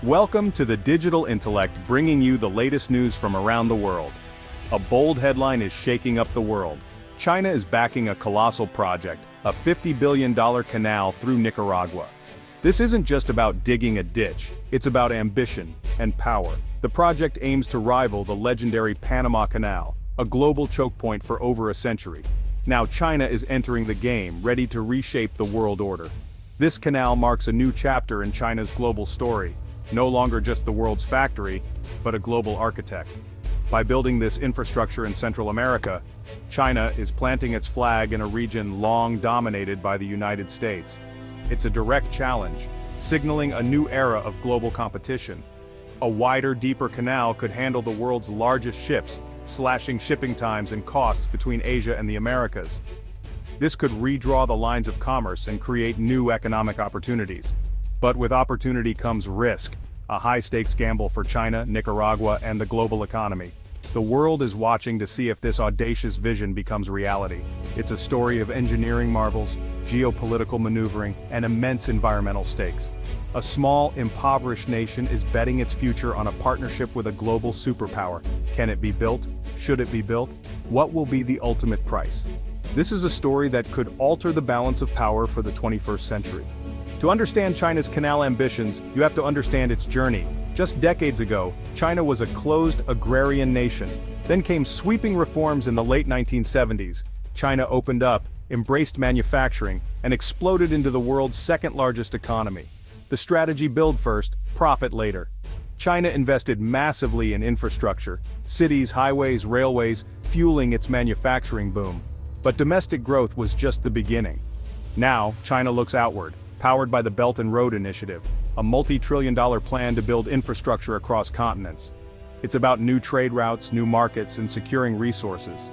Welcome to the Digital Intellect, bringing you the latest news from around the world. A bold headline is shaking up the world. China is backing a colossal project, a $50 billion canal through Nicaragua. This isn't just about digging a ditch, it's about ambition and power. The project aims to rival the legendary Panama Canal, a global choke point for over a century. Now China is entering the game, ready to reshape the world order. This canal marks a new chapter in China's global story. No longer just the world's factory, but a global architect. By building this infrastructure in Central America, China is planting its flag in a region long dominated by the United States. It's a direct challenge, signaling a new era of global competition. A wider, deeper canal could handle the world's largest ships, slashing shipping times and costs between Asia and the Americas. This could redraw the lines of commerce and create new economic opportunities. But with opportunity comes risk, a high-stakes gamble for China, Nicaragua, and the global economy. The world is watching to see if this audacious vision becomes reality. It's a story of engineering marvels, geopolitical maneuvering, and immense environmental stakes. A small, impoverished nation is betting its future on a partnership with a global superpower. Can it be built? Should it be built? What will be the ultimate price? This is a story that could alter the balance of power for the 21st century. To understand China's canal ambitions, you have to understand its journey. Just decades ago, China was a closed agrarian nation. Then came sweeping reforms in the late 1970s. China opened up, embraced manufacturing, and exploded into the world's second-largest economy. The strategy: build first, profit later. China invested massively in infrastructure, cities, highways, railways, fueling its manufacturing boom. But domestic growth was just the beginning. Now, China looks outward, powered by the Belt and Road Initiative, a multi-trillion-dollar plan to build infrastructure across continents. It's about new trade routes, new markets, and securing resources.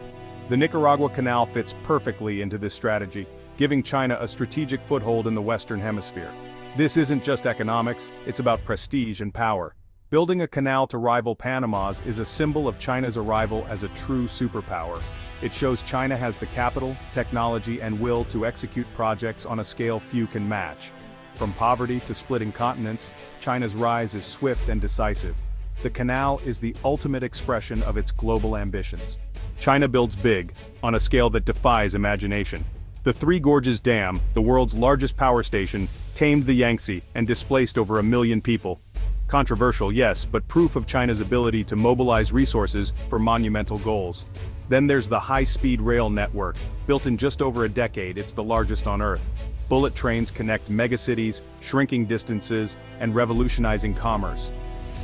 The Nicaragua Canal fits perfectly into this strategy, giving China a strategic foothold in the Western Hemisphere. This isn't just economics, it's about prestige and power. Building a canal to rival Panama's is a symbol of China's arrival as a true superpower. It shows China has the capital, technology, and will to execute projects on a scale few can match. From poverty to splitting continents, China's rise is swift and decisive. The canal is the ultimate expression of its global ambitions. China builds big, on a scale that defies imagination. The Three Gorges Dam, the world's largest power station, tamed the Yangtze and displaced over 1 million people. Controversial, yes, but proof of China's ability to mobilize resources for monumental goals. Then there's the high-speed rail network. Built in just over a decade, it's the largest on Earth. Bullet trains connect megacities, shrinking distances, and revolutionizing commerce.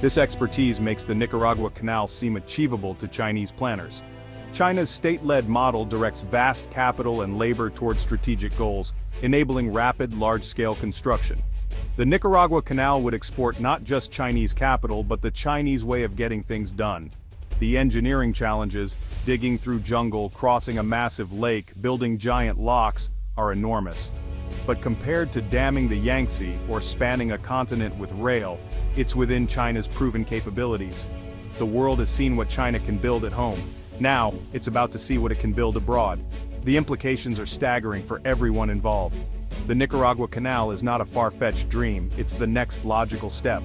This expertise makes the Nicaragua Canal seem achievable to Chinese planners. China's state-led model directs vast capital and labor towards strategic goals, enabling rapid, large-scale construction. The Nicaragua Canal would export not just Chinese capital, but the Chinese way of getting things done. The engineering challenges, digging through jungle, crossing a massive lake, building giant locks, are enormous. But compared to damming the Yangtze or spanning a continent with rail, it's within China's proven capabilities. The world has seen what China can build at home. Now, it's about to see what it can build abroad. The implications are staggering for everyone involved. The Nicaragua Canal is not a far-fetched dream, it's the next logical step.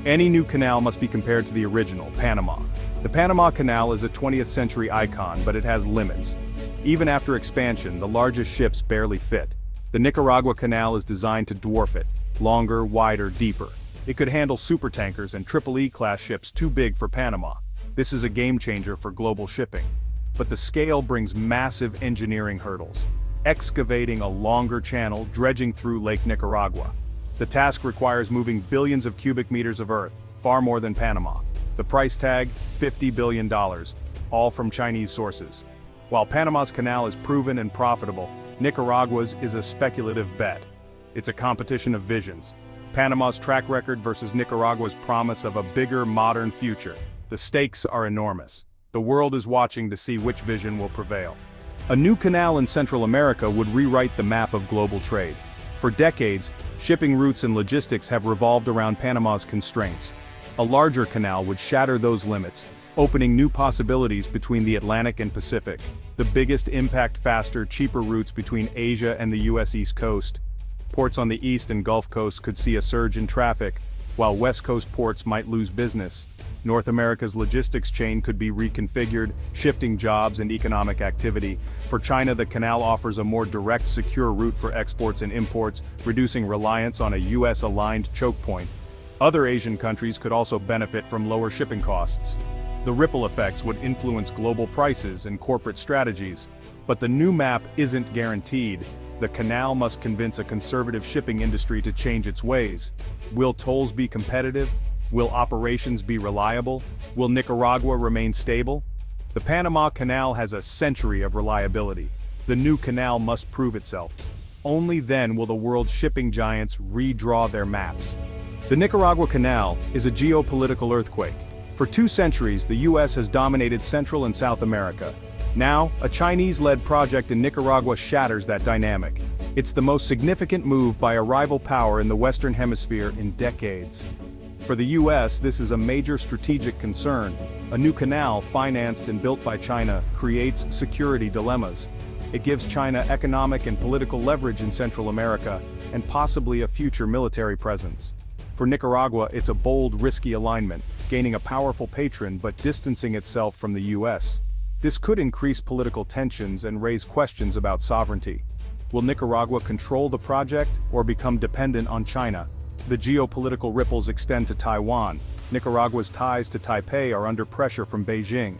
Any new canal must be compared to the original, Panama. The Panama Canal is a 20th century icon, but it has limits. Even after expansion, the largest ships barely fit. The Nicaragua Canal is designed to dwarf it, longer, wider, deeper. It could handle supertankers and Triple-E-class ships too big for Panama. This is a game-changer for global shipping. But the scale brings massive engineering hurdles. Excavating a longer channel, dredging through Lake Nicaragua. The task requires moving billions of cubic meters of earth, far more than Panama. The price tag, $50 billion, all from Chinese sources. While Panama's canal is proven and profitable, Nicaragua's is a speculative bet. It's a competition of visions. Panama's track record versus Nicaragua's promise of a bigger, modern future. The stakes are enormous. The world is watching to see which vision will prevail. A new canal in Central America would rewrite the map of global trade. For decades, shipping routes and logistics have revolved around Panama's constraints. A larger canal would shatter those limits, opening new possibilities between the Atlantic and Pacific. The biggest impact: faster, cheaper routes between Asia and the US East Coast. Ports on the East and Gulf Coast could see a surge in traffic, While West Coast ports might lose business, North America's logistics chain could be reconfigured, shifting jobs and economic activity. For China, the canal offers a more direct, secure route for exports and imports, reducing reliance on a US-aligned choke point. Other Asian countries could also benefit from lower shipping costs. The ripple effects would influence global prices and corporate strategies. But the new map isn't guaranteed. The canal must convince a conservative shipping industry to change its ways. Will tolls be competitive? Will operations be reliable? Will Nicaragua remain stable? The Panama Canal has a century of reliability. The new canal must prove itself. Only then will the world's shipping giants redraw their maps. The Nicaragua Canal is a geopolitical earthquake. For 2 centuries, the US has dominated Central and South America. Now, a Chinese-led project in Nicaragua shatters that dynamic. It's the most significant move by a rival power in the Western Hemisphere in decades. For the US, this is a major strategic concern. A new canal, financed and built by China, creates security dilemmas. It gives China economic and political leverage in Central America, and possibly a future military presence. For Nicaragua, it's a bold, risky alignment, gaining a powerful patron but distancing itself from the US. This could increase political tensions and raise questions about sovereignty. Will Nicaragua control the project or become dependent on China? The geopolitical ripples extend to Taiwan. Nicaragua's ties to Taipei are under pressure from Beijing.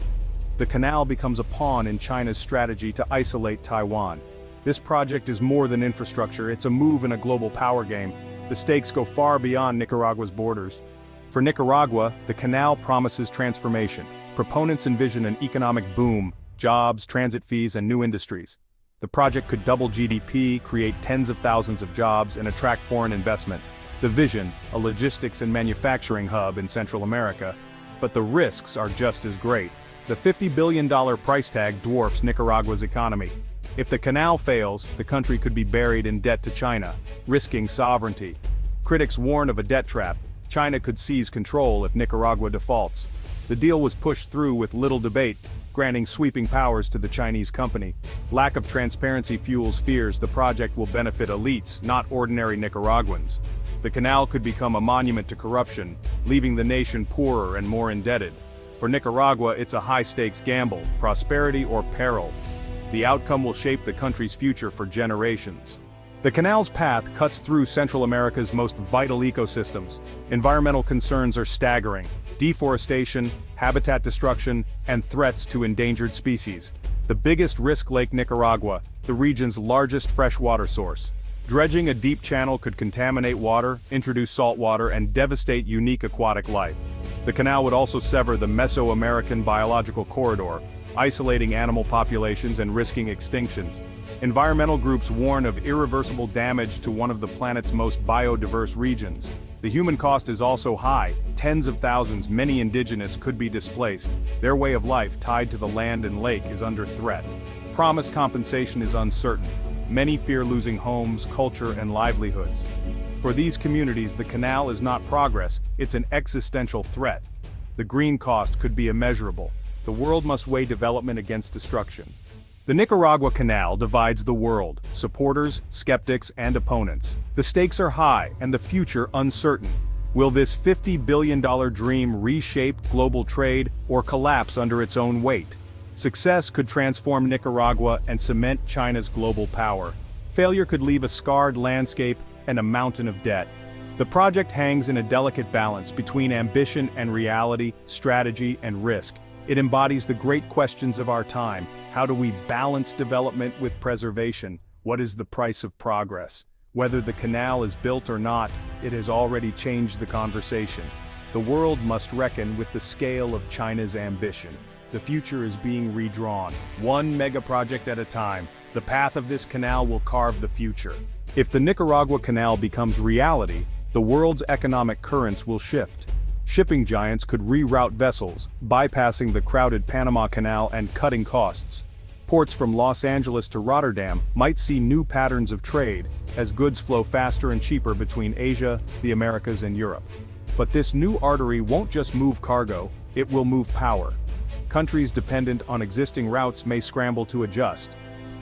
The canal becomes a pawn in China's strategy to isolate Taiwan. This project is more than infrastructure, it's a move in a global power game. The stakes go far beyond Nicaragua's borders. For Nicaragua, the canal promises transformation. Proponents envision an economic boom, jobs, transit fees, and new industries. The project could double GDP, create tens of thousands of jobs, and attract foreign investment. The vision, a logistics and manufacturing hub in Central America. But the risks are just as great. The $50 billion price tag dwarfs Nicaragua's economy. If the canal fails, the country could be buried in debt to China, risking sovereignty. Critics warn of a debt trap. China could seize control if Nicaragua defaults. The deal was pushed through with little debate, granting sweeping powers to the Chinese company. Lack of transparency fuels fears the project will benefit elites, not ordinary Nicaraguans. The canal could become a monument to corruption, leaving the nation poorer and more indebted. For Nicaragua, it's a high-stakes gamble, prosperity or peril. The outcome will shape the country's future for generations. The canal's path cuts through Central America's most vital ecosystems. Environmental concerns are staggering: deforestation, habitat destruction, and threats to endangered species. The biggest risk: Lake Nicaragua, the region's largest freshwater source. Dredging a deep channel could contaminate water, introduce saltwater, and devastate unique aquatic life. The canal would also sever the Mesoamerican biological corridor, isolating animal populations and risking extinctions. Environmental groups warn of irreversible damage to one of the planet's most biodiverse regions. The human cost is also high. Tens of thousands, many indigenous, could be displaced. Their way of life, tied to the land and lake, is under threat. Promised compensation is uncertain. Many fear losing homes, culture, and livelihoods. For these communities, the canal is not progress, it's an existential threat. The green cost could be immeasurable. The world must weigh development against destruction. The Nicaragua Canal divides the world: supporters, skeptics, and opponents. The stakes are high, and the future uncertain. Will this $50 billion dream reshape global trade or collapse under its own weight? Success could transform Nicaragua and cement China's global power. Failure could leave a scarred landscape and a mountain of debt. The project hangs in a delicate balance between ambition and reality, strategy and risk. It embodies the great questions of our time. How do we balance development with preservation? What is the price of progress? Whether the canal is built or not, it has already changed the conversation. The world must reckon with the scale of China's ambition. The future is being redrawn, one megaproject at a time. The path of this canal will carve the future. If the Nicaragua Canal becomes reality, the world's economic currents will shift. Shipping giants could reroute vessels, bypassing the crowded Panama Canal and cutting costs. Ports from Los Angeles to Rotterdam might see new patterns of trade, as goods flow faster and cheaper between Asia, the Americas, and Europe. But this new artery won't just move cargo, it will move power. Countries dependent on existing routes may scramble to adjust.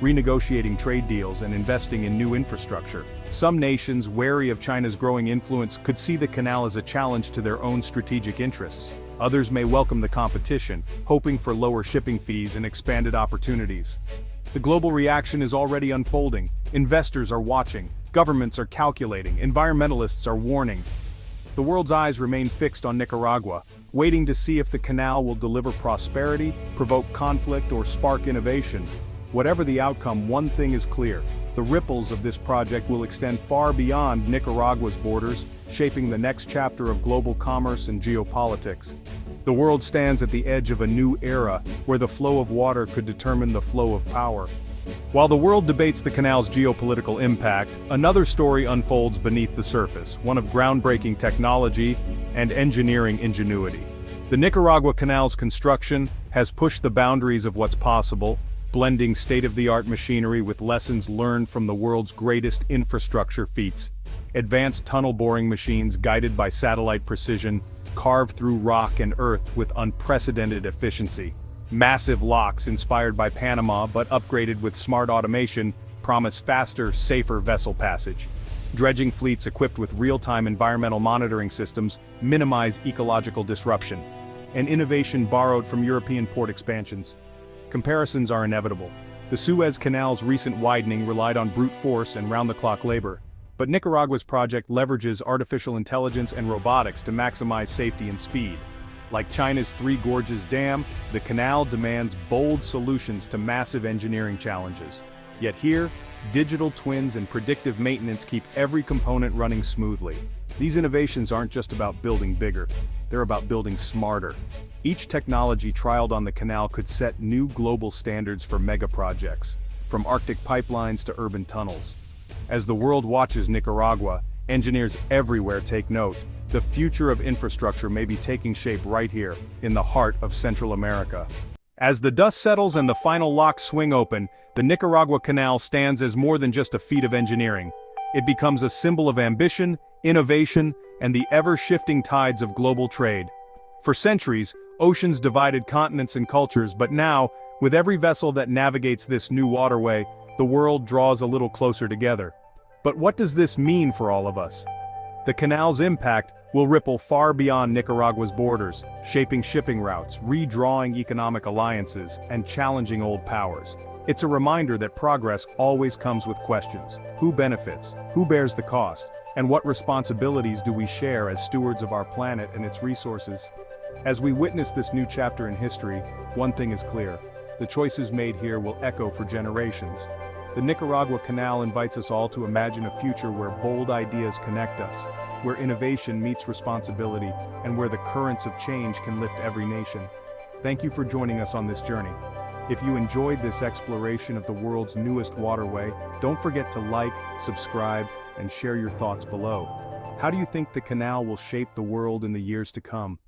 renegotiating trade deals and investing in new infrastructure. Some nations, wary of China's growing influence, could see the canal as a challenge to their own strategic interests. Others may welcome the competition, hoping for lower shipping fees and expanded opportunities. The global reaction is already unfolding. Investors are watching, governments are calculating, environmentalists are warning. The world's eyes remain fixed on Nicaragua, waiting to see if the canal will deliver prosperity, provoke conflict, or spark innovation. Whatever the outcome, one thing is clear: the ripples of this project will extend far beyond Nicaragua's borders, shaping the next chapter of global commerce and geopolitics. The world stands at the edge of a new era, where the flow of water could determine the flow of power. While the world debates the canal's geopolitical impact, another story unfolds beneath the surface, one of groundbreaking technology and engineering ingenuity. The Nicaragua Canal's construction has pushed the boundaries of what's possible, blending state-of-the-art machinery with lessons learned from the world's greatest infrastructure feats. Advanced tunnel boring machines guided by satellite precision carve through rock and earth with unprecedented efficiency. Massive locks inspired by Panama but upgraded with smart automation promise faster, safer vessel passage. Dredging fleets equipped with real-time environmental monitoring systems minimize ecological disruption, an innovation borrowed from European port expansions. Comparisons are inevitable. The Suez Canal's recent widening relied on brute force and round-the-clock labor, but Nicaragua's project leverages artificial intelligence and robotics to maximize safety and speed. Like China's Three Gorges Dam, the canal demands bold solutions to massive engineering challenges. Yet here, digital twins and predictive maintenance keep every component running smoothly. These innovations aren't just about building bigger, they're about building smarter. Each technology trialed on the canal could set new global standards for mega projects, from Arctic pipelines to urban tunnels. As the world watches Nicaragua, engineers everywhere take note. The future of infrastructure may be taking shape right here, in the heart of Central America. As the dust settles and the final locks swing open, the Nicaragua Canal stands as more than just a feat of engineering. It becomes a symbol of ambition, innovation, and the ever-shifting tides of global trade. For centuries, oceans divided continents and cultures, but now, with every vessel that navigates this new waterway, the world draws a little closer together. But what does this mean for all of us? The canal's impact will ripple far beyond Nicaragua's borders, shaping shipping routes, redrawing economic alliances, and challenging old powers. It's a reminder that progress always comes with questions. Who benefits? Who bears the cost? And what responsibilities do we share as stewards of our planet and its resources? As we witness this new chapter in history, one thing is clear: the choices made here will echo for generations. The Nicaragua Canal invites us all to imagine a future where bold ideas connect us, where innovation meets responsibility, and where the currents of change can lift every nation. Thank you for joining us on this journey. If you enjoyed this exploration of the world's newest waterway, don't forget to like, subscribe, and share your thoughts below. How do you think the canal will shape the world in the years to come?